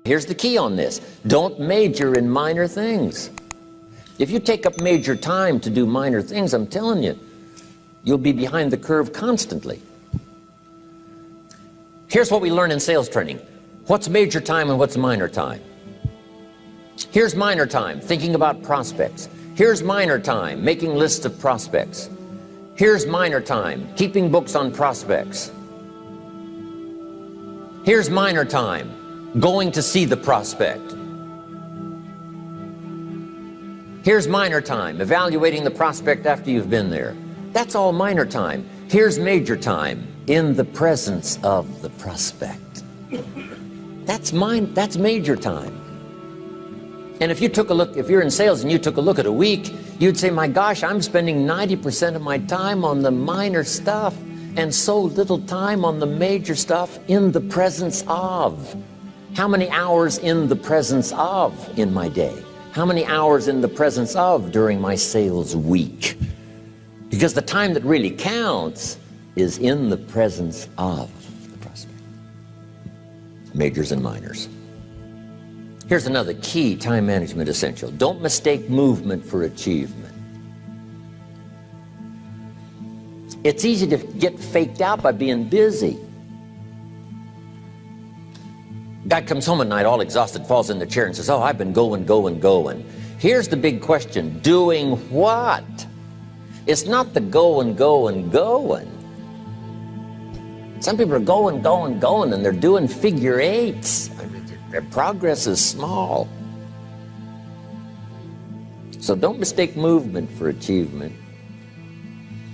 Here's the key on this. Don't major in minor things. If you take up major time to do minor things, I'm telling you, you'll be behind the curve constantly. Here's what we learn in sales training. What's major time and what's minor time? Here's minor time, thinking about prospects. Here's minor time, making lists of prospects. Here's minor time, keeping books on prospects. Here's minor time, going to see the prospect. Here's minor time, evaluating the prospect after you've been there. That's all minor time. Here's major time, in the presence of the prospect. That's major time. And if you took a look, if you're in sales and you took a look at a week, you'd say, my gosh, I'm spending 90% of my time on the minor stuff and so little time on the major stuff in the presence of. How many hours in the presence of in my day? How many hours in the presence of during my sales week? Because the time that really counts is in the presence of the prospect. Majors and minors. Here's another key time management essential. Don't mistake movement for achievement. It's easy to get faked out by being busy. Guy comes home at night all exhausted, falls in the chair and says, oh, I've been going. Here's the big question. Doing what? It's not the going. Some people are going, and they're doing figure eights. Their progress is small. So don't mistake movement for achievement.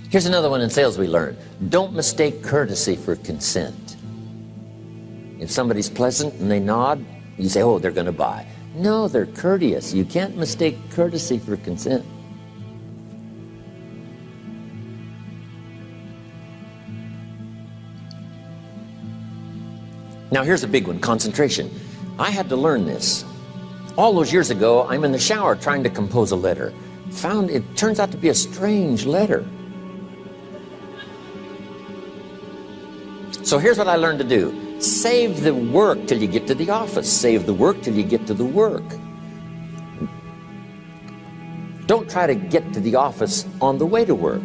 Here's another one in sales we learned. Don't mistake courtesy for consent. If somebody's pleasant and they nod, you say, oh, they're going to buy. No, they're courteous. You can't mistake courtesy for consent. Now here's a big one, concentration. I had to learn this. All those years ago, I'm in the shower trying to compose a letter. Found it turns out to be a strange letter. So here's what I learned to do. Save the work till you get to the office. Save the work till you get to the work. Don't try to get to the office on the way to work.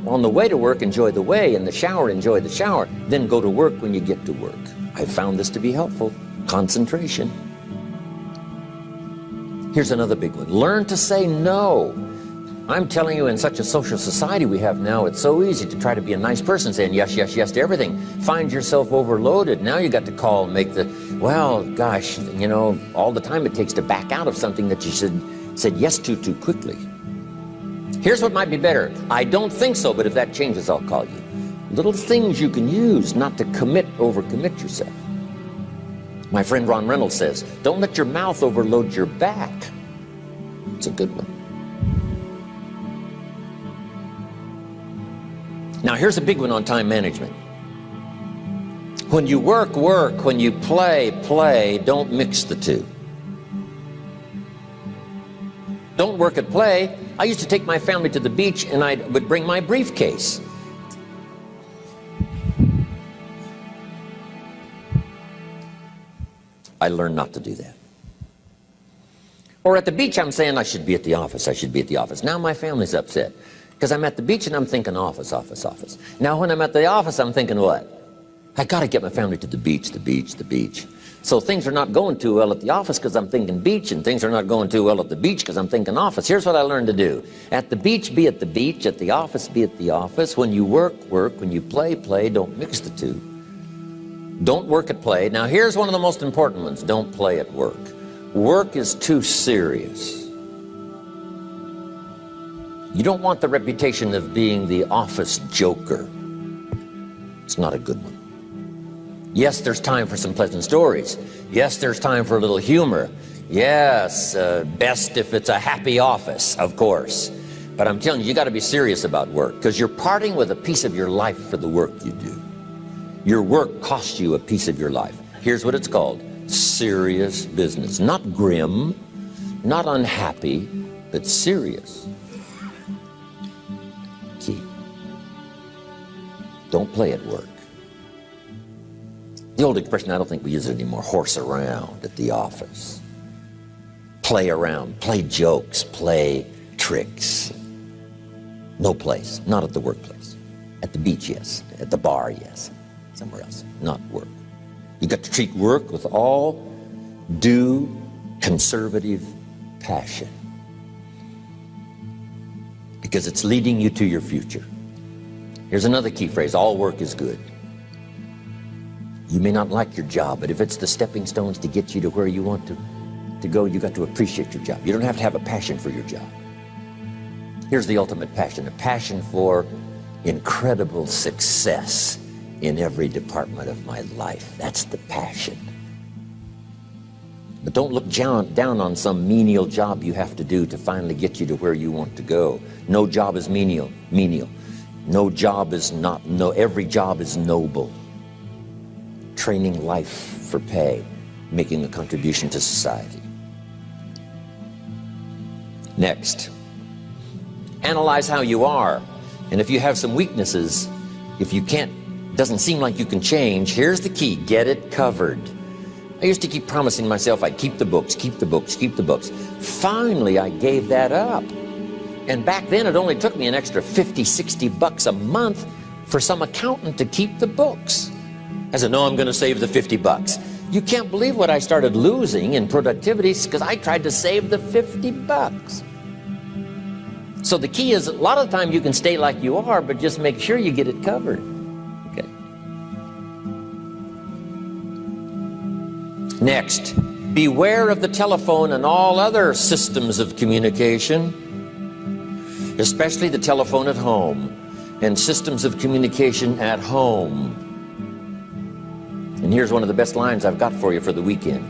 On the way to work, enjoy the way. In the shower, enjoy the shower. Then go to work when you get to work. I found this to be helpful. Concentration. Here's another big one. Learn to say no. I'm telling you, in such a social society we have now, it's so easy to try to be a nice person, saying yes to everything. Find yourself overloaded. Now you got to call and make the, well, gosh, you know, all the time it takes to back out of something that you said yes to too quickly. Here's what might be better. I don't think so, but if that changes, I'll call you. Little things you can use not to overcommit yourself. My friend Ron Reynolds says, don't let your mouth overload your back. It's a good one. Now here's a big one on time management. When you work, when you play, don't mix the two. Don't work at play. I used to take my family to the beach and I would bring my briefcase. I learned not to do that. Or at the beach, I'm saying I should be at the office. Now my family's upset because I'm at the beach and I'm thinking office. Now when I'm at the office, I'm thinking what? I got to get my family to the beach. So things are not going too well at the office because I'm thinking beach, and things are not going too well at the beach because I'm thinking office. Here's what I learned to do. At the beach, be at the beach. At the office, be at the office. When you work. When you play. Don't mix the two. Don't work at play. Now here's one of the most important ones. Don't play at work. Work is too serious. You don't want the reputation of being the office joker. It's not a good one. Yes, there's time for some pleasant stories. Yes, there's time for a little humor. Yes, best if it's a happy office, of course. But I'm telling you, you got to be serious about work because you're parting with a piece of your life for the work you do. Your work costs you a piece of your life. Here's what it's called. Serious business. Not grim, not unhappy, but serious. Key. Don't play at work. The old expression, I don't think we use it anymore, horse around at the office. Play around, play jokes, play tricks. No place, not at the workplace. At the beach, yes. At the bar, yes. Somewhere else, not work. You got to treat work with all due conservative passion, because it's leading you to your future. Here's another key phrase: all work is good. You may not like your job, but if it's the stepping stones to get you to where you want to go, you got to appreciate your job. You don't have to have a passion for your job. Here's the ultimate passion: a passion for incredible success in every department of my life. That's the passion. But don't look down on some menial job you have to do to finally get you to where you want to go. No job is menial. No job is not, every job is noble. Training life for pay, making a contribution to society. Next, analyze how you are. And if you have some weaknesses, if you can't, doesn't seem like you can change, here's the key: get it covered. I used to keep promising myself I'd keep the books, keep the books, keep the books. Finally, I gave that up. And back then, it only took me an extra $50, $60 a month for some accountant to keep the books. I said, no, I'm going to save the $50. You can't believe what I started losing in productivity because I tried to save the $50. So the key is, a lot of the time you can stay like you are, but just make sure you get it covered. Okay. Next, beware of the telephone and all other systems of communication, especially the telephone at home and systems of communication at home. And here's one of the best lines I've got for you for the weekend: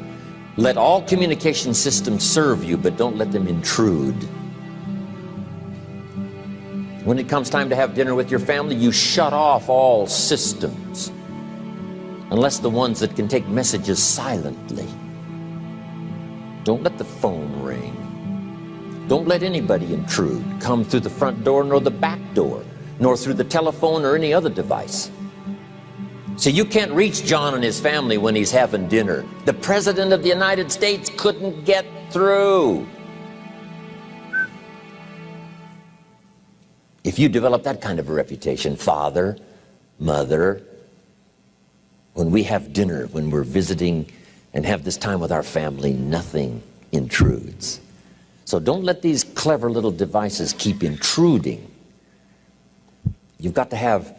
let all communication systems serve you, but don't let them intrude. When it comes time to have dinner with your family, you shut off all systems, unless the ones that can take messages silently. Don't let the phone ring. Don't let anybody intrude, come through the front door nor the back door, nor through the telephone or any other device. So you can't reach John and his family when he's having dinner. The President of the United States couldn't get through. If you develop that kind of a reputation, father, mother, when we have dinner, when we're visiting and have this time with our family, nothing intrudes. So don't let these clever little devices keep intruding. You've got to have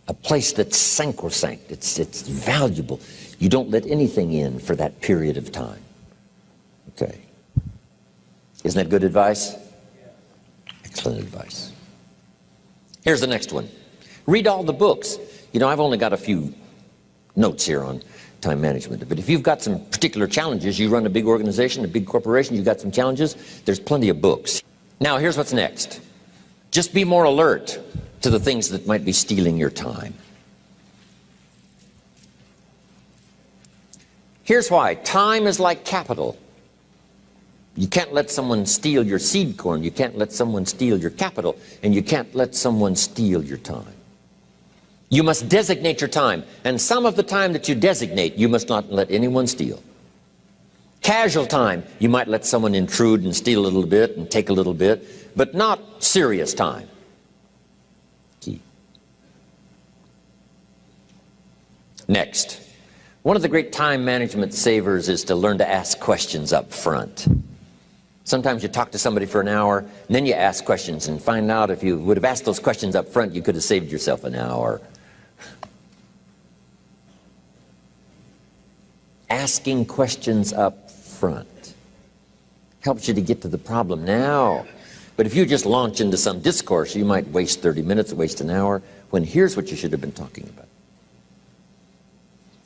a place that's sacrosanct, it's valuable. You don't let anything in for that period of time. Okay. Isn't that good advice? Excellent advice. Here's the next one. Read all the books. You know, I've only got a few notes here on time management, but if you've got some particular challenges, you run a big organization, a big corporation, you've got some challenges, there's plenty of books. Now, here's what's next. Just be more alert to the things that might be stealing your time. Here's why. Time is like capital. You can't let someone steal your seed corn. You can't let someone steal your capital. And you can't let someone steal your time. You must designate your time. And some of the time that you designate, you must not let anyone steal. Casual time, you might let someone intrude and steal a little bit and take a little bit, but not serious time. Key. Next, one of the great time management savers is to learn to ask questions up front. Sometimes you talk to somebody for an hour, and then you ask questions and find out if you would have asked those questions up front, you could have saved yourself an hour. Asking questions up front helps you to get to the problem now. But if you just launch into some discourse, you might waste 30 minutes, waste an hour, when here's what you should have been talking about.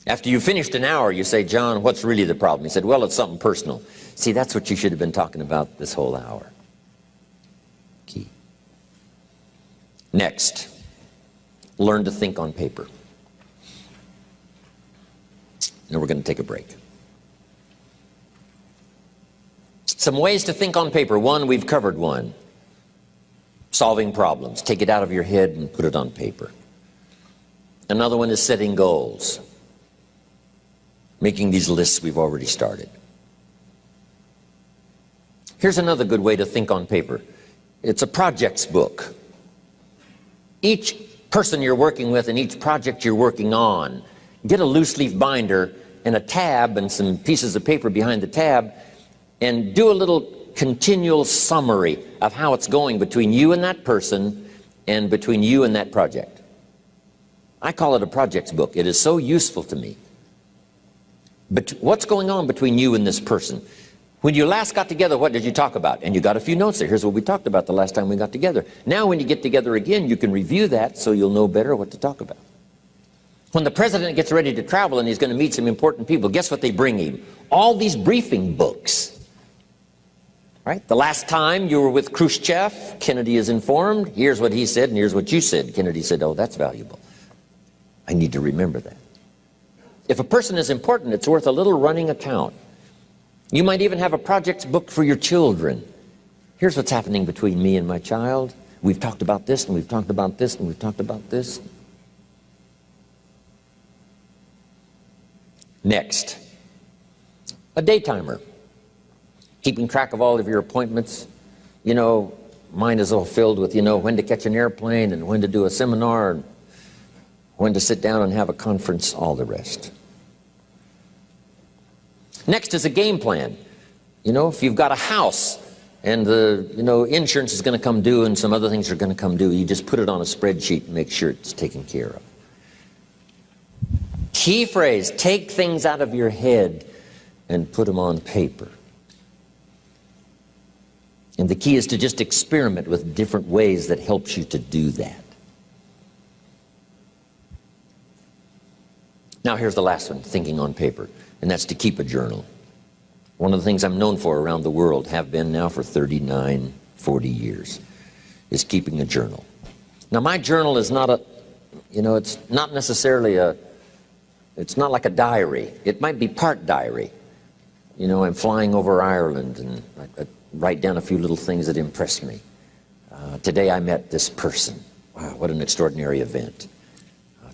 After you finished an hour, you say, John, what's really the problem? He said, well, it's something personal. See, that's what you should have been talking about this whole hour. Key. Next, learn to think on paper. Now we're going to take a break. Some ways to think on paper. One, we've covered one. Solving problems. Take it out of your head and put it on paper. Another one is setting goals. Making these lists we've already started. Here's another good way to think on paper. It's a projects book. Each person you're working with and each project you're working on, get a loose leaf binder and a tab and some pieces of paper behind the tab, and do a little continual summary of how it's going between you and that person and between you and that project. I call it a projects book. It is so useful to me. But what's going on between you and this person? When you last got together, what did you talk about? And you got a few notes there. Here's what we talked about the last time we got together. Now when you get together again, you can review that so you'll know better what to talk about. When the president gets ready to travel and he's going to meet some important people, guess what they bring him? All these briefing books. Right? The last time you were with Khrushchev, Kennedy is informed. Here's what he said and here's what you said. Kennedy said, oh, that's valuable. I need to remember that. If a person is important, it's worth a little running account. You might even have a projects book for your children. Here's what's happening between me and my child. We've talked about this, and we've talked about this, and we've talked about this. Next, a day timer. Keeping track of all of your appointments. You know, mine is all filled with, you know, when to catch an airplane and when to do a seminar, and when to sit down and have a conference, all the rest. Next is a game plan. You know, if you've got a house and the, insurance is going to come due and some other things are going to come due, you just put it on a spreadsheet and make sure it's taken care of. Key phrase, take things out of your head and put them on paper. And the key is to just experiment with different ways that helps you to do that. Now here's the last one, thinking on paper, and that's to keep a journal. One of the things I'm known for around the world, have been now for 39, 40 years, is keeping a journal. Now my journal is not a, it's not necessarily it's not like a diary. It might be part diary. I'm flying over Ireland and I write down a few little things that impress me. Today I met this person. Wow, what an extraordinary event.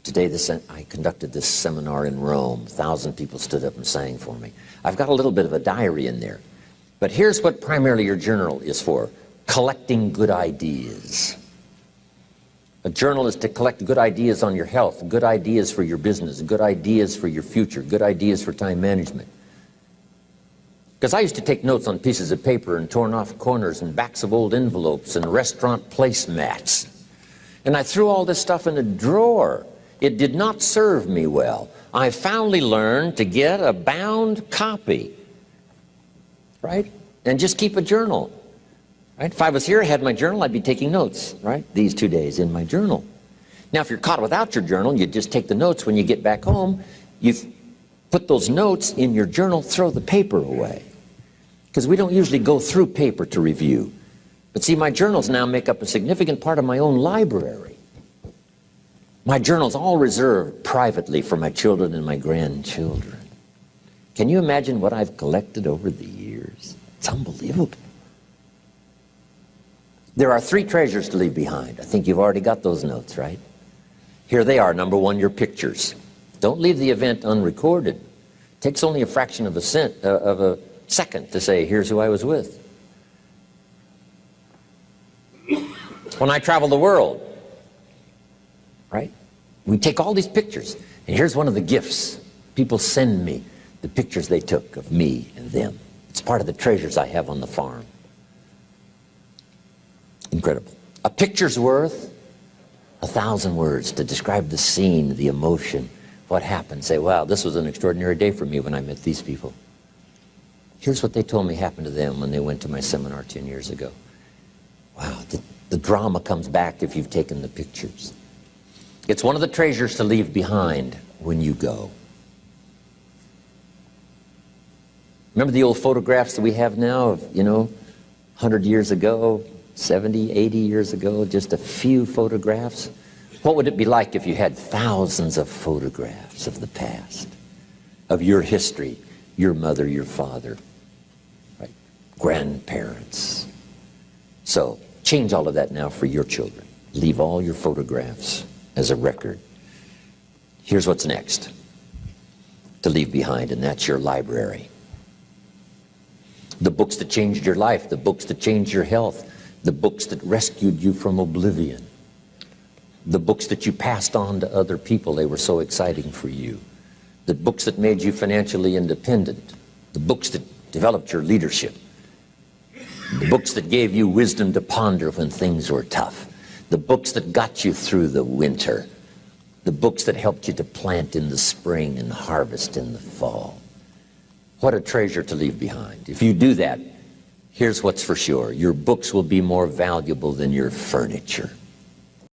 Today I conducted this seminar in Rome. 1,000 people stood up and sang for me. I've got a little bit of a diary in there. But here's what primarily your journal is for. Collecting good ideas. A journal is to collect good ideas on your health, good ideas for your business, good ideas for your future, good ideas for time management. Because I used to take notes on pieces of paper and torn off corners and backs of old envelopes and restaurant placemats. And I threw all this stuff in a drawer. It did not serve me well. I finally learned to get a bound copy, right? And just keep a journal, right? If I was here, I had my journal, I'd be taking notes, right? These 2 days in my journal. Now, if you're caught without your journal, you just take the notes. When you get back home, you put those notes in your journal, throw the paper away. Because we don't usually go through paper to review. But see, my journals now make up a significant part of my own library. My journal's all reserved privately for my children and my grandchildren. Can you imagine what I've collected over the years? It's unbelievable. There are 3 treasures to leave behind. I think you've already got those notes, right? Here they are. Number 1, your pictures. Don't leave the event unrecorded. It takes only a fraction of a second to say, here's who I was with. When I travel the world, right? We take all these pictures, and here's one of the gifts. People send me the pictures they took of me and them. It's part of the treasures I have on the farm. Incredible. A picture's worth 1,000 words to describe the scene, the emotion, what happened. Say, wow, this was an extraordinary day for me when I met these people. Here's what they told me happened to them when they went to my seminar 10 years ago. Wow, the drama comes back if you've taken the pictures. It's one of the treasures to leave behind when you go. Remember the old photographs that we have now of, 100 years ago, 70, 80 years ago, just a few photographs? What would it be like if you had thousands of photographs of the past, of your history, your mother, your father, right? Grandparents? So change all of that now for your children. Leave all your photographs as a record Here's what's next to leave behind, and that's your library. The books that changed your life, the books that changed your health, the books that rescued you from oblivion, the books that you passed on to other people, they were so exciting for you, the books that made you financially independent, the books that developed your leadership, the books that gave you wisdom to ponder when things were tough, the books that got you through the winter, the books that helped you to plant in the spring and harvest in the fall. What a treasure to leave behind. If you do that, here's what's for sure. Your books will be more valuable than your furniture.